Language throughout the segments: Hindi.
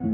हाय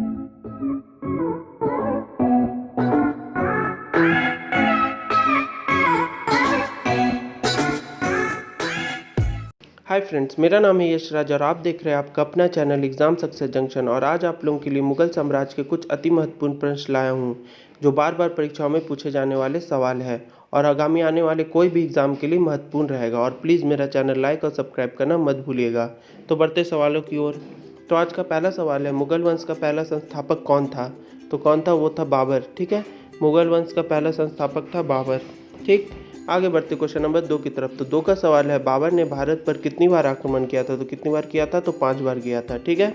फ्रेंड्स, मेरा नाम है यश राज और आप देख रहे हैं आपका अपना चैनल एग्जाम सक्सेस जंक्शन। और आज आप लोगों के लिए मुगल साम्राज्य के कुछ अति महत्वपूर्ण प्रश्न लाया हूँ जो बार बार परीक्षाओं में पूछे जाने वाले सवाल है और आगामी आने वाले कोई भी एग्जाम के लिए महत्वपूर्ण रहेगा। और प्लीज़ मेरा चैनल लाइक और सब्सक्राइब करना मत भूलिएगा। तो बढ़ते सवालों की ओर। तो आज का पहला सवाल है, मुगल वंश का पहला संस्थापक कौन था? तो कौन था? वो था बाबर। ठीक है, मुगल वंश का पहला संस्थापक था बाबर। ठीक, आगे बढ़ते क्वेश्चन नंबर 2 की तरफ। तो 2 का सवाल है, बाबर ने भारत पर कितनी बार आक्रमण किया था? तो कितनी बार किया था? तो 5 बार किया था। ठीक है,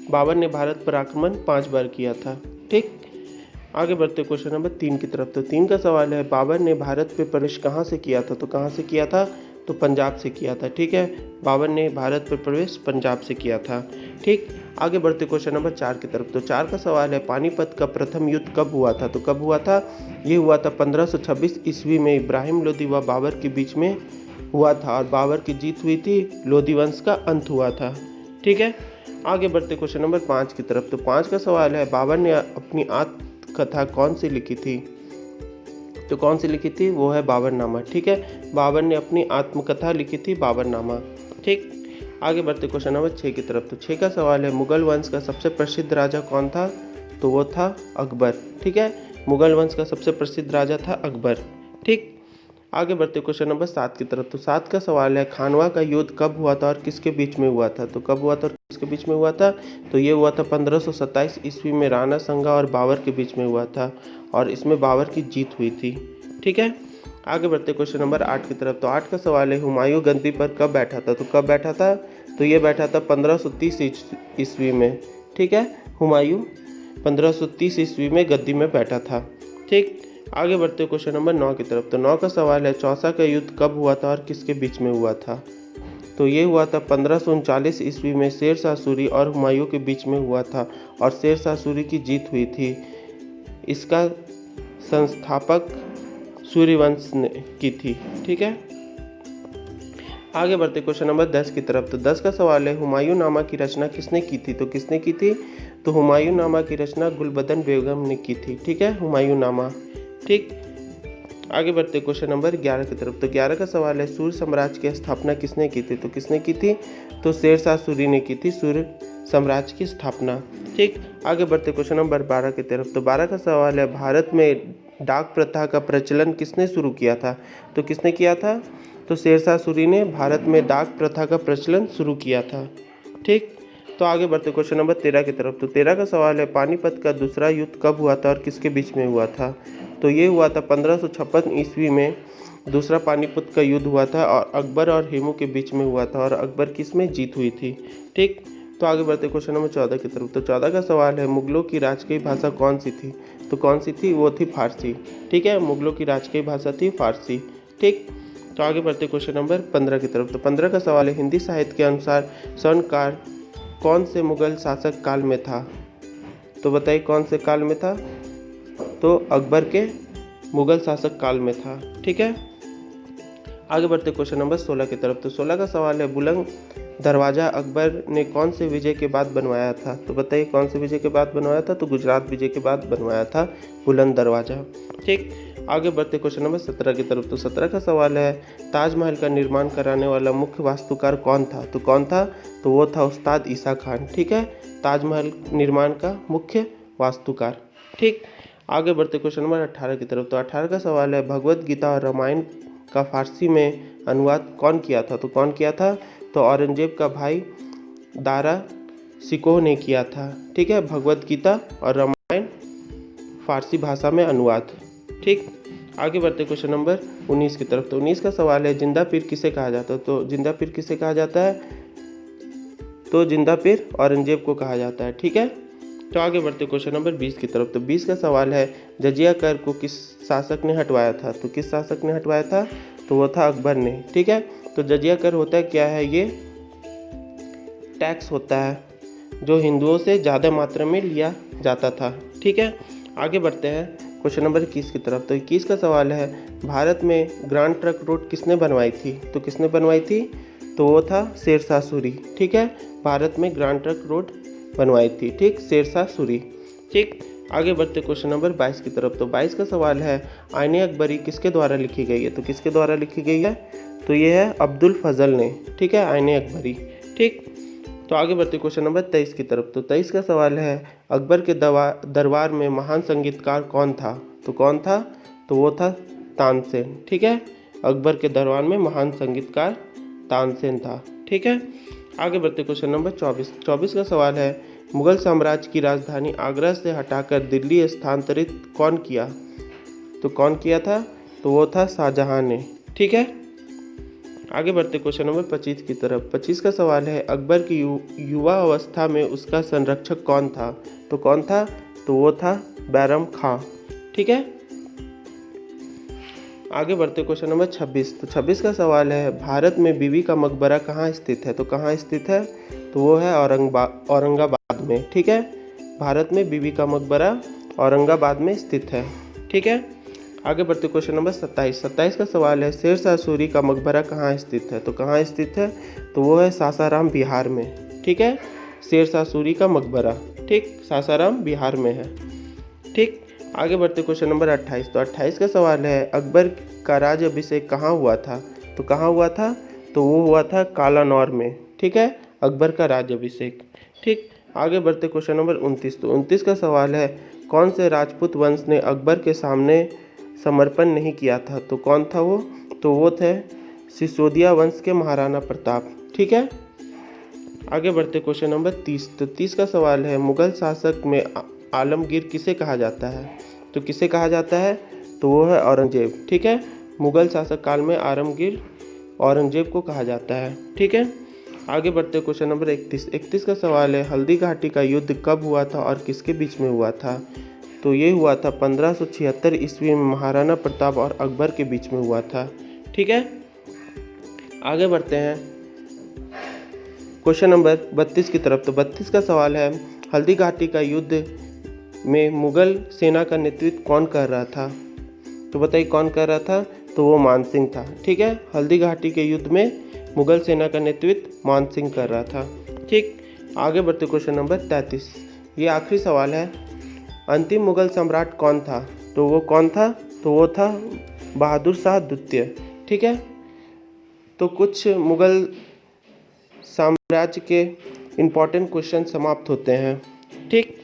बाबर ने भारत पर आक्रमण 5 बार किया था। ठीक, आगे बढ़ते क्वेश्चन नंबर 3 की तरफ। तो 3 का सवाल है, बाबर ने भारत पे प्रवेश कहाँ से किया था? तो कहाँ से किया था? तो पंजाब से किया था। ठीक है, बाबर ने भारत पर प्रवेश पंजाब से किया था। ठीक, आगे बढ़ते क्वेश्चन नंबर 4 की तरफ। तो 4 का सवाल है, पानीपत का प्रथम युद्ध कब हुआ था? तो कब हुआ था? ये हुआ था 1526 ईस्वी में इब्राहिम लोदी व बाबर के बीच में हुआ था और बाबर की जीत हुई थी, लोदी वंश का अंत हुआ था। ठीक है, आगे बढ़ते क्वेश्चन नंबर 5 की तरफ। तो 5 का सवाल है, बाबर ने अपनी आत्मकथा कौन सी लिखी थी? तो कौन सी लिखी थी? वो है बाबरनामा। ठीक है, बाबर ने अपनी आत्मकथा लिखी थी बाबरनामा। ठीक, आगे बढ़ते क्वेश्चन नंबर 6 की तरफ। तो 6 का सवाल है, मुगल वंश का सबसे प्रसिद्ध राजा कौन था? तो वो था अकबर। ठीक है, मुगल वंश का सबसे प्रसिद्ध राजा था अकबर। ठीक, आगे बढ़ते क्वेश्चन नंबर 7 की तरफ। तो 7 का सवाल है, खानवा का युद्ध कब हुआ था और किसके बीच में हुआ था? तो कब हुआ था और किसके बीच में हुआ था? तो ये हुआ था 1527 ईस्वी में राणा संगा और बाबर के बीच में हुआ था और इसमें बाबर की जीत हुई थी। ठीक है, आगे बढ़ते क्वेश्चन नंबर 8 की तरफ। तो 8 का सवाल है, हुमायूं गद्दी पर कब बैठा था? तो कब बैठा था? तो ये बैठा था 1530 ईस्वी में। ठीक है, हुमायूं 1530 ईस्वी में गद्दी में बैठा था। ठीक, आगे बढ़ते क्वेश्चन नंबर 9 की तरफ। तो 9 का सवाल है, चौसा का युद्ध कब हुआ था और किसके बीच में हुआ था? तो ये हुआ था 1539 ईस्वी में शेर शाह सूरी और हुमायूं के बीच में हुआ था और शेर शाह सूरी की जीत हुई थी। इसका संस्थापक सूर्यवंश ने की थी। ठीक है, आगे बढ़ते क्वेश्चन नंबर 10 की तरफ। तो 10 का सवाल है, हुमायूं नामा की रचना किसने की थी? तो किसने की थी? तो हुमायूं नामा की रचना गुलबदन बेगम ने की थी। ठीक है, हुमायूं नामा। ठीक, आगे बढ़ते क्वेश्चन नंबर 11 की तरफ। तो 11 का सवाल है, सूर्य साम्राज्य की स्थापना किसने की थी? तो किसने की थी? तो शेर शाह सूरी ने की थी सूर्य साम्राज्य की स्थापना। ठीक, आगे बढ़ते क्वेश्चन नंबर 12 की तरफ। तो 12 का सवाल है, भारत में डाक प्रथा का प्रचलन किसने शुरू किया था? तो किसने किया था? तो शेर शाह सूरी ने भारत में डाक प्रथा का प्रचलन शुरू किया था। ठीक, तो आगे बढ़ते क्वेश्चन नंबर 13 की तरफ। तो 13 का सवाल है, पानीपत का दूसरा युद्ध कब हुआ था और किसके बीच में हुआ था? तो ये हुआ था 1556 ईस्वी में दूसरा पानीपत का युद्ध हुआ था और अकबर और हेमू के बीच में हुआ था और अकबर की इसमें जीत हुई थी। ठीक, तो आगे बढ़ते क्वेश्चन नंबर 14 की तरफ। तो 14 का सवाल है, मुगलों की राजकीय भाषा कौन सी थी? तो कौन सी थी? वो थी फारसी। ठीक है, मुगलों की राजकीय भाषा थी फारसी। ठीक, तो आगे बढ़ते क्वेश्चन नंबर 15 की तरफ। तो 15 का सवाल है, हिंदी साहित्य के अनुसार स्वर्णकाल कौन से मुगल शासक काल में था? तो बताइए कौन से काल में था? तो अकबर के मुगल शासक काल में था। ठीक है, आगे बढ़ते क्वेश्चन नंबर 16 की तरफ। तो 16 का सवाल है, बुलंद दरवाज़ा अकबर ने कौन से विजय के बाद बनवाया था? तो बताइए कौन से विजय के बाद बनवाया था? तो गुजरात विजय के बाद बनवाया था बुलंद दरवाज़ा। ठीक, आगे बढ़ते क्वेश्चन नंबर 17 की तरफ। तो 17 का सवाल है, ताजमहल का निर्माण कराने वाला मुख्य वास्तुकार कौन था? तो कौन था? तो वो था उस्ताद ईसा खान। ठीक है, ताजमहल निर्माण का मुख्य वास्तुकार। ठीक, आगे बढ़ते क्वेश्चन नंबर 18 की तरफ। तो 18 का सवाल है, भगवत गीता और रामायण का फारसी में अनुवाद कौन किया था? तो कौन किया था? तो औरंगजेब का भाई दारा शिकोह ने किया था। ठीक है, भगवत गीता और रामायण फारसी भाषा में अनुवाद। ठीक, आगे बढ़ते क्वेश्चन नंबर 19 की तरफ। तो 19 का सवाल है, जिंदा पीर किसे कहा जाता है? तो जिंदा पीर किसे कहा जाता है? तो जिंदा पीर औरंगजेब को कहा जाता है। ठीक है, तो आगे बढ़ते क्वेश्चन नंबर 20 की तरफ। तो 20 का सवाल है, जजिया कर को किस शासक ने हटवाया था? तो किस शासक ने हटवाया था? तो वो था अकबर ने। ठीक है, तो जजिया कर होता है क्या है? ये टैक्स होता है जो हिंदुओं से ज़्यादा मात्रा में लिया जाता था। ठीक है, आगे बढ़ते हैं क्वेश्चन नंबर 21 की तरफ। तो 21 का सवाल है, भारत में ग्रांड ट्रंक रोड किसने बनवाई थी? तो किसने बनवाई थी? तो वो था शेर शाह सूरी। ठीक है, भारत में ग्रांड ट्रंक रोड बनवाई थी। ठीक, शेरशाह सूरी। ठीक, आगे बढ़ते क्वेश्चन नंबर 22 की तरफ। तो 22 का सवाल है, आईने अकबरी किसके द्वारा लिखी गई है? तो किसके द्वारा लिखी गई है? तो ये है अब्दुल फजल ने। ठीक है, आईने अकबरी। ठीक, तो आगे बढ़ते क्वेश्चन नंबर 23 की तरफ। तो 23 का सवाल है, अकबर के दरबार में महान संगीतकार कौन था? तो कौन था? तो वो था तानसेन। ठीक है, अकबर के दरबार में महान संगीतकार तानसेन था। ठीक है, आगे बढ़ते क्वेश्चन नंबर 24 का सवाल है, मुगल साम्राज्य की राजधानी आगरा से हटाकर दिल्ली स्थानांतरित कौन किया? तो कौन किया था? तो वो था शाहजहां ने। ठीक है, आगे बढ़ते क्वेश्चन नंबर 25 की तरफ। 25 का सवाल है, अकबर की युवा अवस्था में उसका संरक्षक कौन था? तो कौन था? तो वो था बैरम खां। ठीक है, आगे बढ़ते क्वेश्चन नंबर 26। तो 26 का सवाल है, भारत में बीबी का मकबरा कहाँ स्थित है? तो कहाँ स्थित है? तो वो है औरंगाबाद में। ठीक है, भारत में बीबी का मकबरा औरंगाबाद में स्थित है। ठीक है, आगे बढ़ते क्वेश्चन नंबर 27 का सवाल है, शेरशाह सूरी का मकबरा कहाँ स्थित है? तो कहाँ स्थित है? तो वो है सासाराम, बिहार में। ठीक है, शेरशाह सूरी का मकबरा, ठीक, सासाराम, बिहार में है। ठीक, आगे बढ़ते क्वेश्चन नंबर 28। तो 28 का सवाल है, अकबर का राज अभिषेक कहाँ हुआ था? तो कहाँ हुआ था? तो वो हुआ था कालानौर में। ठीक है, अकबर का राज अभिषेक। ठीक, आगे बढ़ते क्वेश्चन नंबर 29। तो 29 का सवाल है, कौन से राजपूत वंश ने अकबर के सामने समर्पण नहीं किया था? तो कौन था वो? तो वो थे सिसोदिया वंश के महाराणा प्रताप। ठीक है, आगे बढ़ते क्वेश्चन नंबर 30। तो 30 का सवाल है, मुगल शासक में आलमगीर किसे कहा जाता है? तो किसे कहा जाता है? तो वो है औरंगजेब। ठीक है, मुगल शासक काल में आलमगीर औरंगजेब को कहा जाता है। ठीक है, आगे बढ़ते क्वेश्चन नंबर 31 का सवाल है, हल्दी घाटी का युद्ध कब हुआ था और किसके बीच में हुआ था? तो ये हुआ था 1576 ईस्वी में महाराणा प्रताप और अकबर के बीच में हुआ था। ठीक है, आगे बढ़ते हैं क्वेश्चन नंबर 32 की तरफ। तो 32 का सवाल है, हल्दी घाटी का युद्ध में मुगल सेना का नेतृत्व कौन कर रहा था? तो बताइए कौन कर रहा था? तो वो मानसिंह था। ठीक है, हल्दी घाटी के युद्ध में मुगल सेना का नेतृत्व मानसिंह कर रहा था। ठीक, आगे बढ़ते क्वेश्चन नंबर 33। ये आखिरी सवाल है, अंतिम मुगल सम्राट कौन था? तो वो कौन था? तो वो था बहादुर शाह द्वितीय। ठीक है, तो कुछ मुगल साम्राज्य के इम्पॉर्टेंट क्वेश्चन समाप्त होते हैं। ठीक,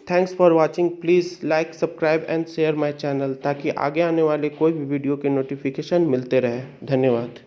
thanks for watching. Please like, subscribe and share my channel, ताकि आगे आने वाले कोई भी वीडियो के नोटिफिकेशन मिलते रहे। धन्यवाद।